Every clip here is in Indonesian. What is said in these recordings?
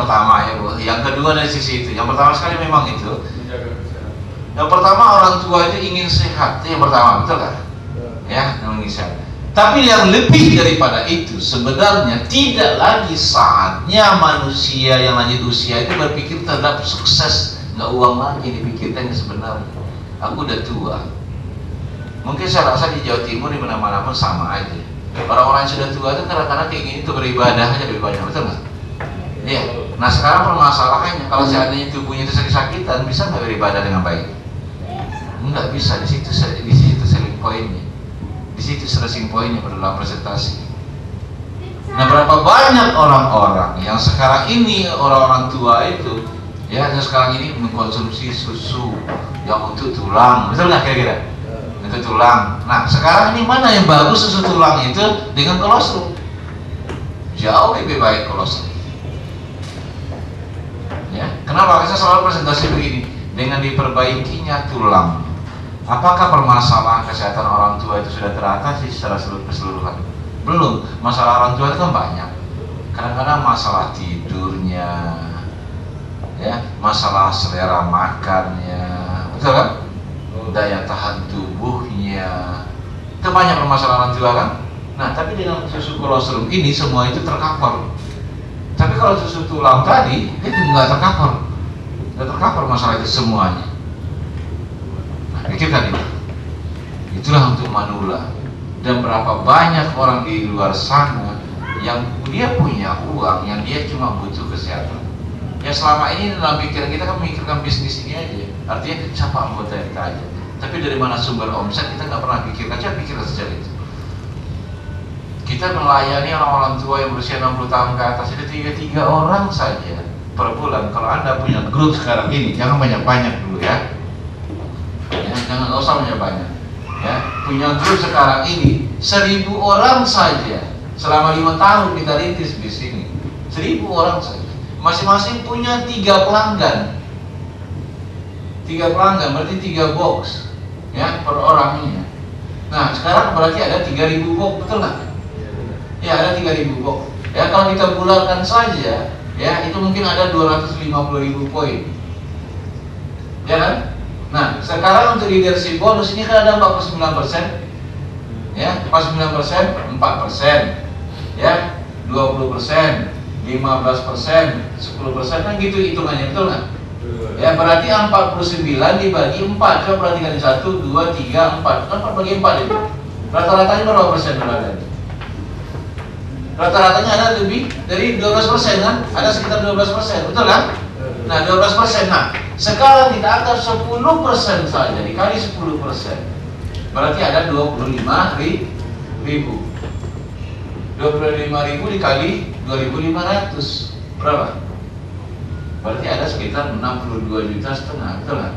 pertama ya Bu. Yang kedua dari sisi itu. Yang pertama sekali memang itu. Yang pertama orang tua itu ingin sehat. Itu yang pertama, betul kan? Ya, ingin sehat. Tapi yang lebih daripada itu, sebenarnya tidak lagi saatnya manusia yang lanjut usia itu berpikir terhadap sukses, nggak uang lagi dipikirkan sebenarnya. Aku udah tua. Mungkin saya rasa di Jawa Timur di mana-mana pun sama aja. Orang-orang yang sudah tua itu kadang-kadang kayak gini tuh beribadah aja lebih banyak, betul nggak? Iya. Nah sekarang permasalahannya kalau seandainya tubuhnya itu sakit-sakitan, bisa nggak beribadah dengan baik? Nggak bisa. Di situ selling poinnya. Di situ stressing poinnya pada dalam presentasi. Nah berapa banyak orang-orang yang sekarang ini orang-orang tua itu ya yang sekarang ini mengkonsumsi susu yang untuk tulang, betul nggak kira-kira? Untuk tulang. Nah sekarang ini mana yang bagus susu tulang itu dengan kolostrum? Jauh lebih baik kolostrum. Ya, kenapa? Saya selalu presentasi begini, dengan diperbaikinya tulang. Apakah permasalahan kesehatan orang tua itu sudah teratasi secara keseluruhan? Belum. Masalah orang tua itu kan banyak. Kadang-kadang masalah tidurnya, ya, masalah selera makannya, betul kan? Daya tahan tubuhnya, itu banyak permasalahan orang tua kan? Nah, tapi dengan susu kolostrum ini semua itu tercover. Tapi kalau susu tulang tadi itu nggak tercover masalah itu semuanya. Pikirkan itu. Itulah untuk manula. Dan berapa banyak orang di luar sana yang dia punya uang, yang dia cuma butuh kesehatan. Ya selama ini dalam pikiran kita kan memikirkan bisnis ini aja. Artinya siapa anggota kita aja. Tapi dari mana sumber omset kita nggak pernah pikirkan. Coba pikirkan sejak itu. Kita melayani orang-orang tua yang berusia 60 tahun ke atas itu 3 orang saja per bulan. Kalau Anda punya grup sekarang ini, jangan banyak-banyak dulu ya. Jangan usah banyak-banyak ya. Punya grup sekarang ini 1000 orang saja selama 5 tahun kita rintis di sini. 1000 orang saja. Masing-masing punya 3 pelanggan. 3 pelanggan berarti 3 box ya per orangnya. Nah sekarang berarti ada 3000 box, betul nggak? Ya ada 3000 box. Ya kalau kita bulatkan saja ya itu mungkin ada 250.000 poin. Ya kan? Nah, sekarang untuk leadership bonus ini kan ada 49%, ya, 49%, 4%, ya, 20%, 15%, 10% kan gitu hitungannya, betul nggak? Ya, berarti 49 dibagi 4, coba perhatikan 1, 2, 3, 4, kan 4 bagi 4 itu. Rata-ratanya berapa persen berada? Rata-ratanya ada lebih dari 12% kan? Ada sekitar 12%, betul kan? Nah 12%, nah sekarang kita anggap 10% saja dikali 10%, berarti ada 25.000. 25.000 dikali 2.500 berapa? Berarti ada sekitar 62,5 juta, betul kan?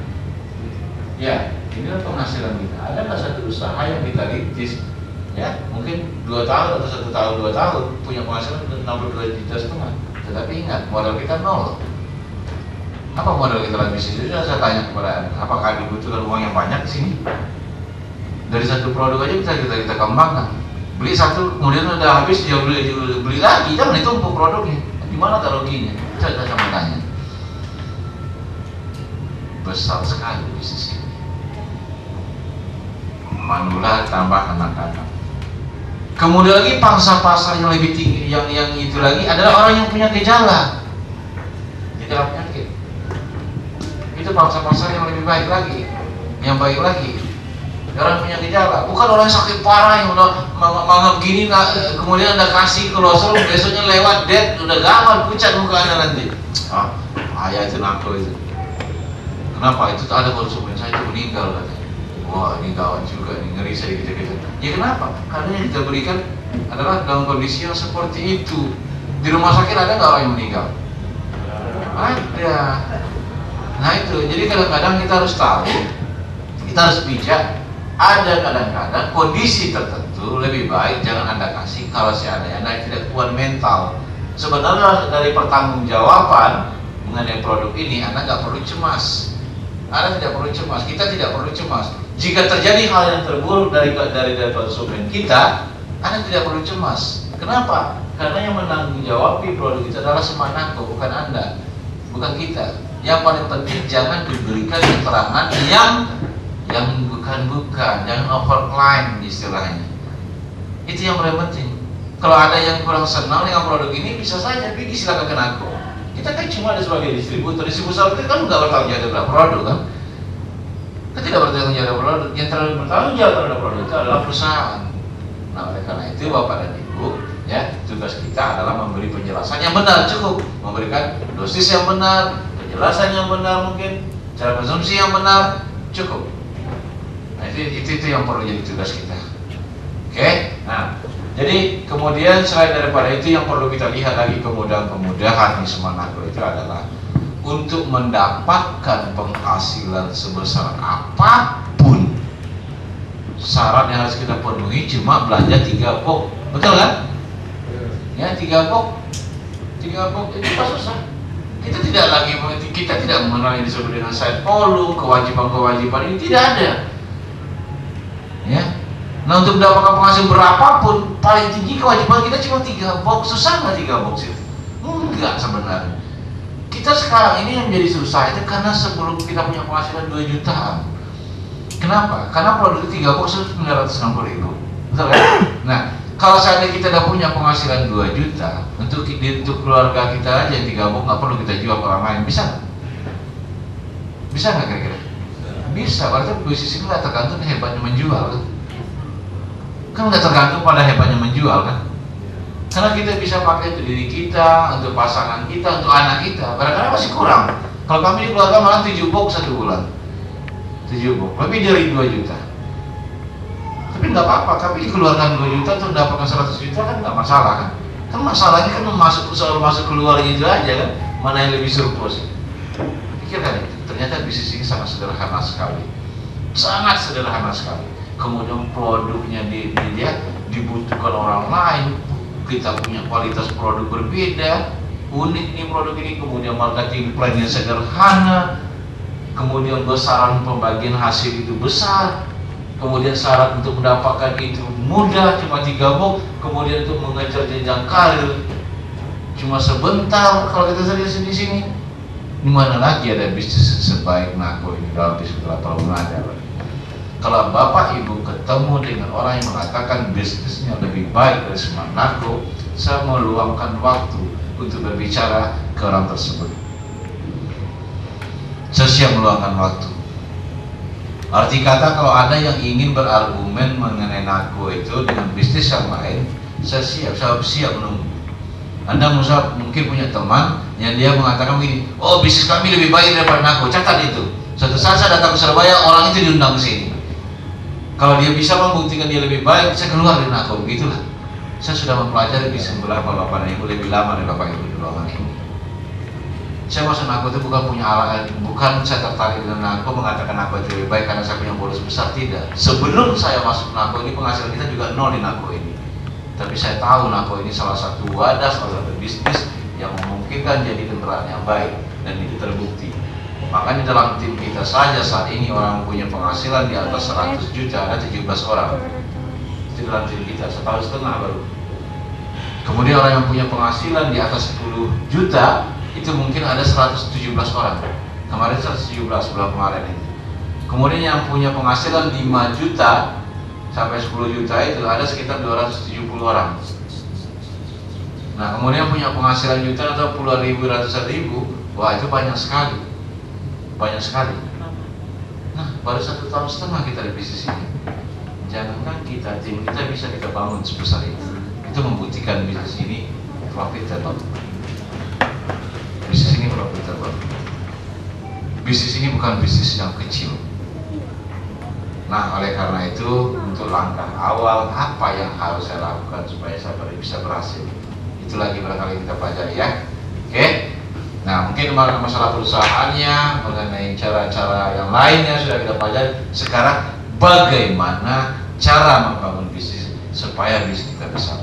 Ya, inilah penghasilan kita. Ada nggak satu usaha yang kita rintis? Ya, mungkin 2 tahun atau 1 tahun 2 tahun punya penghasilan 62,5 juta, tetapi ingat modal kita nol. Apa modal kita lagi bisnis? Sudah saya tanya kepada Anda, apakah dibutuhkan uang yang banyak di sini? Dari satu produk aja kita kembangkan. Beli satu, kemudian udah habis dia beli lagi, jangan ditumpuk produknya. Di mana ruginya? Saya sama tanya. Besar sekali bisnis ini. Manula tambah anak-anak. Kemudian lagi pangsa pasar yang lebih tinggi, yang itu lagi adalah orang yang punya gejala penyakit. Itu pangsa pasar yang lebih baik lagi, yang baik lagi. Orang punya gejala, bukan orang yang sakit parah yang udah mangap gini, kemudian Anda kasih kolostrum, besoknya lewat dead, udah gawat, pucat muka Anda nanti. Ayah itu nakal itu. Kenapa? Itu ada konsumen saya itu meninggal katanya. Wah ini gawat juga, ini ngeri saya gitu-gitu. Ya kenapa? Karena yang kita berikan adalah dalam kondisi yang seperti itu. Di rumah sakit ada nggak orang yang meninggal? Ada. Nah itu, jadi kadang-kadang kita harus tahu, kita harus bijak. Ada kadang-kadang kondisi tertentu lebih baik jangan Anda kasih kalau seandainya Anda tidak kuat mental. Sebenarnya dari pertanggungjawaban mengenai produk ini Anda nggak perlu cemas. Anda tidak perlu cemas, kita tidak perlu cemas. Jika terjadi hal yang terburuk dari konsumen kita, Anda tidak perlu cemas. Kenapa? Karena yang menanggung jawab di produk itu adalah Semanako, bukan Anda, bukan kita. Yang paling penting jangan diberikan keterangan yang bukan-bukan, jangan overclaim istilahnya. Itu yang paling penting. Kalau ada yang kurang senang dengan produk ini, bisa saja pergi silakan ke Nako. Kita kan cuma ada sebagai distributor itu kan nggak bertanggung jawab terhadap produk kan? Kita tidak bertanggung jawab terhadap produk. Yang bertanggung jawab terhadap produk itu adalah perusahaan. Nah, oleh karena itu Bapak dan Ibu, ya, tugas kita adalah memberi penjelasan yang benar, cukup memberikan dosis yang benar, penjelasan yang benar, mungkin cara konsumsi yang benar, cukup. Nah, itu yang perlu jadi tugas kita. Oke? Nah, jadi kemudian selain daripada itu yang perlu kita lihat lagi kemudahan di Semanako itu adalah untuk mendapatkan penghasilan sebesar apapun, syarat yang harus kita penuhi cuma belanja 3 box, betul kan? Ya, 3 box itu pas susah. Kita tidak mengenal yang disebut dengan side volume, kewajiban ini tidak ada. Ya. Nah, untuk mendapatkan penghasilan berapapun, paling tinggi kewajiban kita cuma 3 box. Susah nggak 3 box itu? Enggak sebenarnya. Kita sekarang ini yang menjadi susah itu karena sebelum kita punya penghasilan 2 jutaan. Kenapa? Karena produk 3 box itu 960.000. Betul kan? Nah, kalau seandainya kita udah punya penghasilan 2 juta, untuk keluarga kita aja 3 box nggak perlu kita jual ke orang lain, bisa nggak? Bisa nggak kira-kira? Bisa, berarti bisnis itu nggak tergantung hebatnya menjual kan nggak tergantung pada hebatnya menjual kan? Karena kita bisa pakai untuk diri kita, untuk pasangan kita, untuk anak kita. Kadang-kadang masih kurang. Kalau kami di keluarga malah 7 box 1 bulan, 7 box, lebih dari 2 juta. Tapi nggak apa-apa, kami keluarkan 2 juta untuk mendapatkan 100 juta kan nggak masalah kan? Kan masalahnya kan soal masuk keluar itu aja kan? Mana yang lebih surplus? Pikirkan itu. Ternyata bisnis ini sangat sederhana sekali, sangat sederhana sekali. Kemudian produknya dia dibutuhkan orang lain, kita punya kualitas produk berbeda, unik nih produk ini, kemudian marketing plan-nya sederhana, kemudian besaran pembagian hasil itu besar, kemudian syarat untuk mendapatkan itu mudah, cuma 3 box, kemudian untuk mengejar jenjang karir cuma sebentar. Kalau kita serius di sini, di mana lagi ada bisnis sebaik Nako ini dalam bisnis tahun ada? Kalau Bapak Ibu ketemu dengan orang yang mengatakan bisnisnya lebih baik dari Semanako, saya meluangkan waktu untuk berbicara ke orang tersebut. Saya siap meluangkan waktu. Arti kata, kalau ada yang ingin berargumen mengenai Nako itu dengan bisnis yang lain, saya siap menunggu. Anda mungkin punya teman yang dia mengatakan begini, oh bisnis kami lebih baik daripada Nako, catat itu. Suatu saat saya datang ke Surabaya, orang itu diundang ke sini. Kalau dia bisa membuktikan dia lebih baik, saya keluar dari Nako, begitulah. Saya sudah mempelajari bisnis Bapak dan Ibu lebih lama dari Bapak Ibu di ruangan ini. Saya masuk Nako itu bukan punya alasan, bukan saya tertarik dengan Nako mengatakan Nako itu lebih baik karena saya punya bonus besar, tidak. Sebelum saya masuk Nako ini, penghasilan kita juga nol di Nako ini. Tapi saya tahu Nako ini salah satu wadah, salah satu bisnis yang memungkinkan jadi kendaraan yang baik, dan itu terbukti. Makanya dalam tim kita saja saat ini orang punya penghasilan di atas 100 juta ada 17 orang. Itu dalam tim kita, 1,5 tahun baru. Kemudian orang yang punya penghasilan di atas 10 juta itu mungkin ada 117 orang. Kemarin 117 bulan kemarin itu. Kemudian yang punya penghasilan 5 juta sampai 10 juta itu ada sekitar 270 orang. Nah, kemudian punya penghasilan juta atau puluhan ribu, ratusan ribu, wah itu banyak sekali. Banyak sekali. Nah, baru 1,5 tahun kita di bisnis ini. Jangankan kita, tim kita bisa kita bangun sebesar itu. Itu membuktikan bisnis ini profitable. Bisnis ini profitable. Bisnis ini bukan bisnis yang kecil. Nah, oleh karena itu, untuk langkah awal apa yang harus saya lakukan supaya saya bisa berhasil? Itu lagi barangkali kita pelajari ya. Oke? Nah, mungkin masalah perusahaannya, mengenai cara-cara yang lainnya sudah kita pelajari. Sekarang bagaimana cara membangun bisnis supaya bisnis kita bisa